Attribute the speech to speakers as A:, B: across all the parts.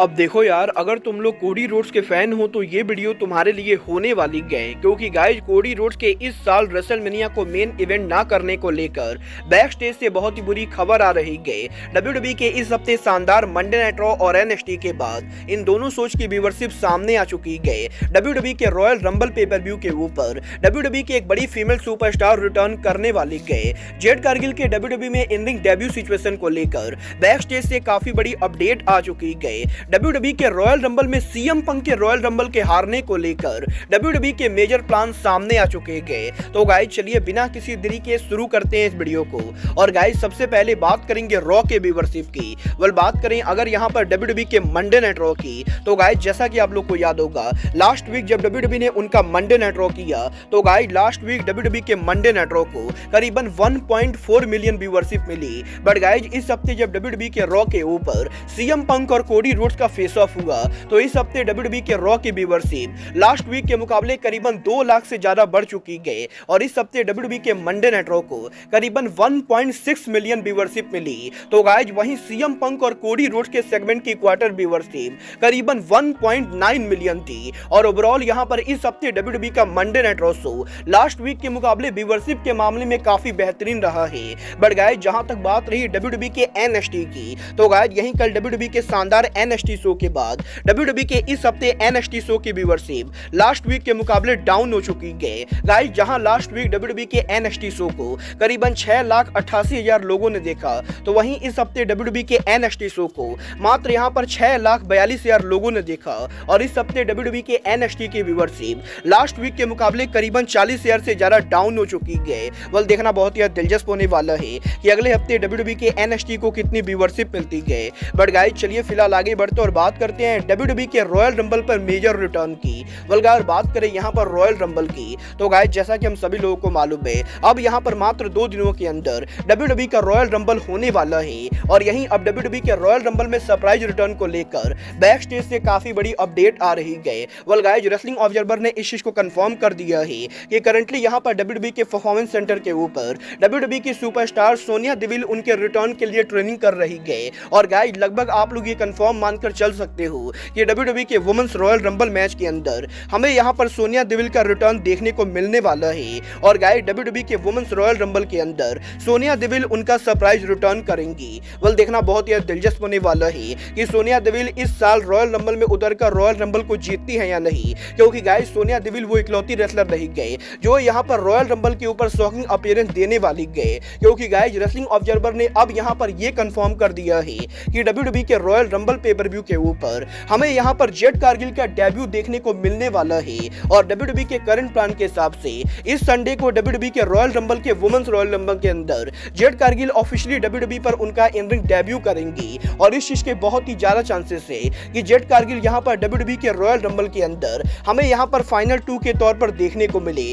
A: अब देखो यार, अगर तुम लोग कोडी रोड्स के फैन हो तो ये वीडियो तुम्हारे लिए होने वाली है, क्योंकि गाइज कोडी रोड्स के इस साल रेसलमेनिया को मेन इवेंट ना करने को लेकर बैक स्टेज से बहुत ही बुरी खबर आ रही है। डब्ल्यूडब्ल्यूई के इस हफ्ते शानदार मंडे नाइट रॉ और एनएक्सटी के बाद इन दोनों शोज की व्यूअरशिप सामने आ चुकी है। डब्ल्यूडब्ल्यूई के रॉयल रंबल पेपर व्यू के ऊपर डब्ल्यूडब्ल्यूई की एक बड़ी फीमेल सुपरस्टार रिटर्न करने वाली है। जेड कारगिल के डब्ल्यूडब्ल्यूई में इन रिंग डेब्यू सिचुएशन को लेकर बैक स्टेज से काफी बड़ी अपडेट आ चुकी है। डब्ल्यूडब्ल्यूई के रॉयल रंबल में सीएम पंक के रॉयल रंबल के हारने को लेकर डब्ल्यूडब्ल्यूई के मेजर प्लान सामने आ चुके हैं। तो गाइस चलिए बिना किसी देरी के शुरू करते हैं इस वीडियो को। और गाइस सबसे पहले बात करेंगे रॉ के व्यूअरशिप की। बात करें अगर यहां पर डब्ल्यूडब्ल्यूई के मंडे नाइट रॉ की, तो गाइस जैसा कि आप लोग को याद होगा लास्ट वीक जब डब्ल्यूडब्ल्यूई ने उनका मंडे नाइट रॉ किया, तो गाइस लास्ट वीक डब्ल्यूडब्ल्यूई के मंडे नाइट रॉ को करीबन 1.4 मिलियन व्यूअरशिप मिली। बट गाइस इस हफ्ते जब डब्ल्यूडब्ल्यूई के रॉ के ऊपर सीएम पंक और कोडी रोड्स का फेस ऑफ हुआ, तो इस हफ्ते डब्ल्यूडब्ल्यूई के रॉ की व्यूअरशिप लास्ट वीक के मुकाबले करीबन 2 लाख से ज्यादा बढ़ चुकी है। और इस हफ्ते डब्ल्यूडब्ल्यूई के मंडे नाइट रॉ को करीबन 1.6 मिलियन व्यूअरशिप मिली। तो गाइस वहीं सीएम पंक और कोडी रोड्स के सेगमेंट की क्वार्टर व्यूअरशिप करीबन 1.9 मिलियन थी। और ओवरऑल यहां पर इस हफ्ते डब्ल्यूडब्ल्यूई का Monday Night Raw show last week के मुकाबले व्यूअरशिप के मामले में काफी बेहतरीन रहा है। बट गाइस जहां तक बात रही डब्ल्यूडब्ल्यूई के एनएक्सटी की, तो गाइस यहीं कल डब्ल्यूडब्ल्यूई के शानदार एनएक्सटी शो के बाद डब्ल्यूडब्ल्यूई के इस हफ्ते एनएक्सटी शो की व्यूअरशिप लास्ट वीक के मुकाबले डाउन हो चुकी है। गाइस जहां लास्ट वीक डब्ल्यूडब्ल्यूई के एनएक्सटी शो को करीबन 6,88,000 लोगों ने देखा, तो वहीं इस हफ्ते डब्ल्यूडब्ल्यूई के एनएक्सटी शो को मात्र यहां पर 6,42,000 लोगों ने देखा। और इस हफ्ते डब्ल्यूडब्ल्यूई के एनएक्सटी की व्यूअरशिप लास्ट वीक के मुकाबले करीबन 40,000 से ज्यादा डाउन हो चुकी है। देखना बहुत ही दिलचस्प होने वाला है कि अगले हफ्ते डब्ल्यूडब्ल्यूई के एनएक्सटी को कितनी व्यूअरशिप मिलती है। बट गाइस चलिए फिलहाल आगे बढ़ते और बात करते हैं डब्ल्यूडब्ल्यूई के रॉयल रंबल पर मेजर रिटर्न की। अगर बात करें यहां पर रॉयल रंबल की, तो गाइस जैसा कि हम सभी लोगों को मालूम है अब यहां पर मात्र 2 दिनों के अंदर डब्ल्यूडब्ल्यूई का रॉयल रंबल होने वाला है। और यहीं अब डब्ल्यूडब्ल्यूई के रॉयल रंबल में सरप्राइज रिटर्न को लेकर बैक स्टेज से काफी बड़ी अपडेट आ रही है। गाइस रेसलिंग ऑब्जर्वर ने इस चीज को कंफर्म कर दिया है कि करंटली यहां पर डब्ल्यूडब्ल्यूई के परफॉर्मेंस सेंटर के ऊपर डब्ल्यूडब्ल्यूई की सुपरस्टार सोनिया देविल उनके रिटर्न के लिए ट्रेनिंग कर रही है। और गाइस लगभग आप लोग ये कंफर्म मानकर चल सकते हो कि डब्ल्यूडब्ल्यूई के वुमेन्स रॉयल रंबल मैच के अंदर हमें यहां पर सोनिया देविल का रिटर्न देखने को मिलने वाला है। और गाइस डब्ल्यूडब्ल्यूई के वुमेन्स रॉयल रंबल के अंदर सोनिया देविल उनका सरप्राइज रिटर्न करेंगी। देखना बहुत ही दिलचस्प होने वाला है कि सोनिया देविल इस साल रॉयल रंबल में उतरकर रॉयल रंबल को जीतती है या नहीं, क्योंकि गाइस सोनिया देविल वो इकलौती रेसलर रही गए जो यहां पर रॉयल रंबल के ऊपर शॉकिंग अपीयरेंस देने वाली गए। क्योंकि गाइस रेसलिंग ऑब्जर्वर ने अब यहां पर ये कंफर्म कर दिया है कि डब्ल्यूडब्ल्यूई के रॉयल रंबल पेपर व्यू के ऊपर हमें यहां पर जेड कारगिल का डेब्यू देखने को मिलने वाला है। और डब्ल्यूडब्ल्यूई के करंट प्लान के हिसाब से इस संडे को डब्ल्यूडब्ल्यूई के रॉयल रंबल के वुमेन्स रॉयल रंबल के अंदर जेड कारगिल ऑफिशियली डब्ल्यूडब्ल्यूई पर उनका इन रिंग डेब्यू करेंगी। और इस चीज के बहुत ही ज्यादा चांसेस है कि जेड कारगिल यहां पर डब्ल्यूडब्ल्यूई के रॉयल रंबल के अंदर हमें यहां पर फाइनल 2 के तौर पर देखने को मिले।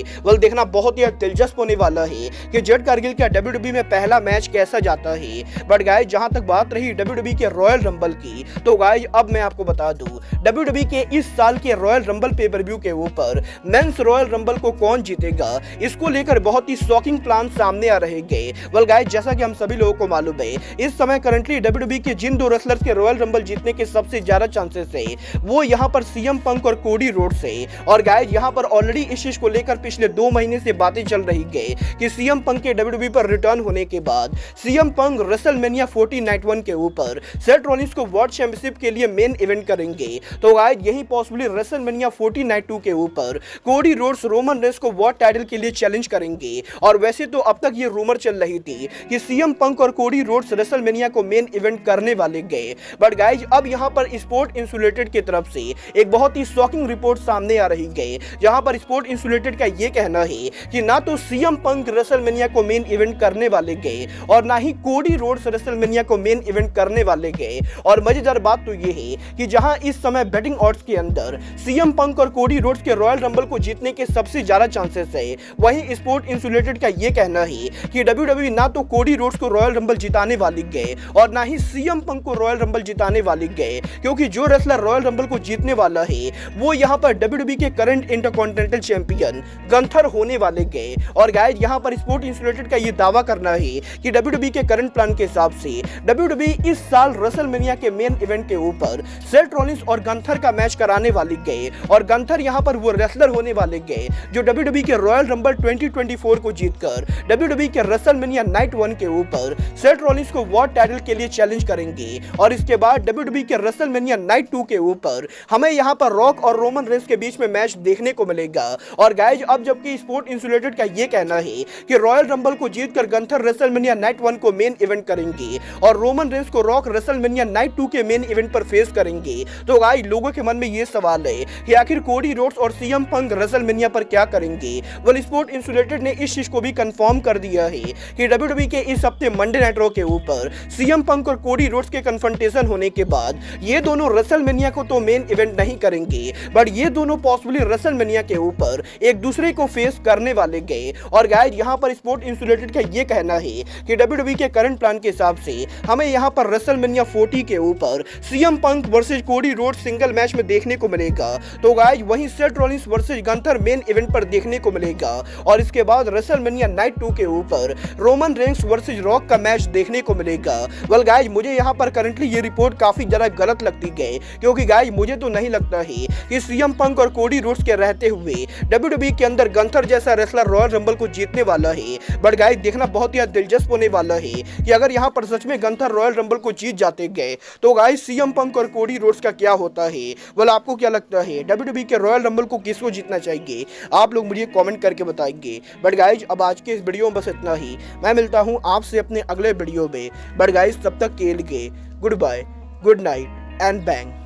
A: देखना बहुत ही दिलचस्प होने वाला है कि जेड कारगिल का डब्ल्यूडब्ल्यूई में पहला मैच कैसा जाता है। बट गाइस जहां तक बात रही डब्ल्यूडब्ल्यूई के रॉयल रंबल की, तो गाइस अब मैं आपको बता दूं डब्ल्यूडब्ल्यूई के इस साल के रॉयल रंबल पेपर व्यू के ऊपर मेंस रॉयल रंबल को कौन जीतेगा, इसको लेकर बहुत ही शॉकिंग प्लान सामने आ रहे हैं। गाइस जैसा कि हम सभी लोगों को मालूम है इस समय करंटली डब्ल्यूडब्ल्यूई के जिन 2 रेसलर्स के रॉयल रंबल जीतने के सबसे ज्यादा चांसेस है वो यहां पर सीएम पंक और कोडी रोड्स है। और गाइस यहां पर ऑलरेडी इस चीज को लेकर पिछले 2 महीने से बातें चल रही है कि सीएम पंक के डब्ल्यूडब्ल्यूई पर रिटर्न होने के बाद सीएम पंक रेसलमेनिया 40 नाइट 1 के ऊपर सेथ रॉलिंस को वर्ल्ड चैंपियनशिप के लिए मेन इवेंट करेंगे। तो गाइस यही पॉसिबली रेसलमेनिया 40 नाइट 2 के ऊपर कोडी रोड्स रोमन रेंस को वर्ल्ड टाइटल के लिए चैलेंज करेंगे। और वैसे तो अब तक ये रूमर चल रही थी कि सीएम पंक और कोडी रोड्स रेसलमेनिया को मेन इवेंट करने वाले गए। बट गाइस अब यहां पर स्पोर्ट इंसुलेटेड की तरफ से एक बहुत ही शॉकिंग रिपोर्ट सामने आ रही है, जहां पर स्पोर्ट इंसुलेटेड का ये कहना है कि ना तो सीएम पंक रेसलमेनिया को मेन इवेंट करने वाले गए और ना ही कोडी रोड्स रेसलमेनिया को मेन इवेंट करने वाले गए। और मजेदार बात तो ये है कि जहां इस समय बेटिंग ऑड्स के अंदर सीएम पंक और कोडी रोड्स के रॉयल रंबल को जीतने के सबसे ज्यादा चांसेस है, वहीं स्पोर्ट इंसुलेटेड का ये कहना है कि डब्ल्यूडब्ल्यूई ना तो कोडी रोड्स को रॉयल रंबल जिताने वाली गए और ना ही सीएम पंक को रॉयल रंबल जिताने वाली गए। क्योंकि जो रेसलर रॉयल रंबल को जीतने वाला है वो यहां पर डब्ल्यूडब्ल्यूई के करंट इंटरकॉन्टिनेंटल चैंपियन गंथर होने वाले गए। और गाइस यहां पर स्पोर्ट इंसुलेटेड का ये दावा करना है कि डब्ल्यूडब्ल्यूई के करंट प्लान के हिसाब से डब्ल्यूडब्ल्यूई इस साल रेसलमेनिया के मेन इवेंट के ऊपर सेथ रॉलिंस और गंथर का मैच कराने वाले गए और गंथर यहां पर वो रेसलर होने वाले गए जो WWE के रॉयल रंबल 2024 को जीतकर WWE के रेसलमेनिया नाइट 1 के ऊपर सेथ रॉलिंस को वर्ल्ड टाइटल के लिए चैलेंज करेंगे और इसके बाद WWE के रेसलमेनिया नाइट 2 के ऊपर हमें यहां पर रॉक और रोमन रेंस के बीच में मैच देखने को मिलेगा। और गाइज अब जबकि स्पोर्ट इंसुलेटेड का ये कहना है कि रॉयल रंबल को जीतकर गंथर रेसलमेनिया नाइट 1 को मेन इवेंट करेंगे और रोमन रेंस को रॉक रेसलमेनिया नाइट 2 के मेन इवेंट पर फेस करेंगे, तो गाइज लोगों के मन में ये सवाल है कि आखिर कोडी रोड्स और सीएम पंक रेसलमेनिया पर क्या करेंगे। वेल स्पोर्ट इंसुलेटेड ने इस चीज को भी कंफर्म कर दिया है कि WWE के इस हफ्ते मंडे नाइट रॉ के ऊपर सीएम पंक और कोडी रोड्स के कन्फ्रंटेशन होने के बाद ये दोनों रेसलमेनिया को तो मेन इवेंट नहीं करेंगे, बट ये दोनों पॉसिबली रेसलमेनिया के ऊपर एक दूसरे को फेस करने वाले गए। और गाइज यहाँ पर स्पोर्ट इंसुलेटेड का ये कहना है कि WWE के करंट प्लान के हिसाब से हमें यहाँ पर रेसलमेनिया 40 के ऊपर CM Punk versus Cody Rhodes single match में देखने को मिलेगा, तो गाइज वहीं Seth Rollins versus Gunther main event पर देखने को मिलेगा और इसके बाद रेसलमेनिया नाइट 2 के ऊपर रोमन रेंस वर्सेस रॉक का मैच देखने को मिलेगा। वेल गाइज मुझे यहाँ पर करंटली ये रिपोर्ट काफी ज्यादा गलत लगती है, क्योंकि गाइज मुझे तो नहीं लगता है कि सीएम पंक और कोडी रोड्स के रहते हुए WWE के अंदर गंथर जैसा रेसलर रॉयल रंबल को जीतने वाला है। बट गाइज देखना बहुत ही दिलचस्प होने वाला है कि अगर यहाँ पर सच में गंथर रॉयल रंबल को जीत जाते गए तो गाइज सीएम पंक और कोडी रोड्स का क्या होता है। वेल आपको क्या लगता है WWE के रॉयल रंबल को किसको जीतना चाहिए, आप लोग मुझे कमेंट करके बताएंगे। बट गाइज अब आज के इस वीडियो में बस इतना ही, मैं मिलता हूँ आपसे अपने अगले वीडियो में। बट गाइज तब तक के लिए good bye, good night and bang.